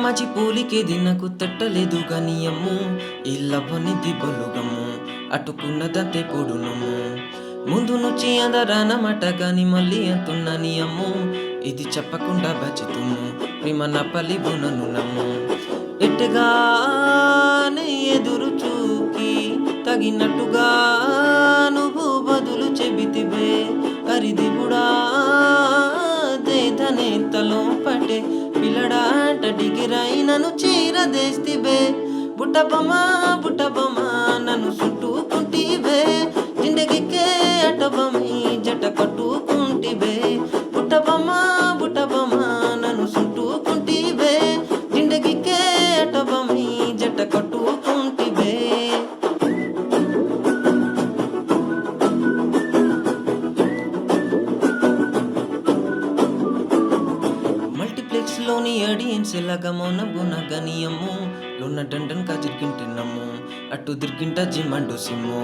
మాచి పూలికేది నాకు తట్టలేదు గాని అమ్ము ఈ లవ్వనిది బలుగమ్ము అటుకున్నదంతే పొడునమ్ము ముందు నుంచి అందరానమాట గాని మళ్ళీ అంటున్నాని అమ్ము ఇది చెప్పకుండా బచితుము ప్రేమ నా పలివు నన్ను నమ్ము ఎట్టుగానే ఎదురు చూకి తగినట్టుగా నువ్వు బదులు చెబితివే అరిదివుడా దేధనే తలో పటే పిల్లడాట డిగిరాయి నన్ను చీరదేస్తివే బుట్టబొమ్మ నన్ను చుట్టుకుంటివే జిందగీకే అటబొమ్మి జట కట్టుకుంటివే బుట్టబొమ్మ నన్ను చుట్టుకుంటివే జిందగీకే అటబొమ్మి జట కట్టుకుంటివే మల్టీప్లెక్స్ లోని ఆడియన్స్ ఎలాగా మౌనగుణ గనియము లోన డండన్ కా జిర్గింటినమ్ము అటు దిర్గింట జిమ్మండు సిమ్ము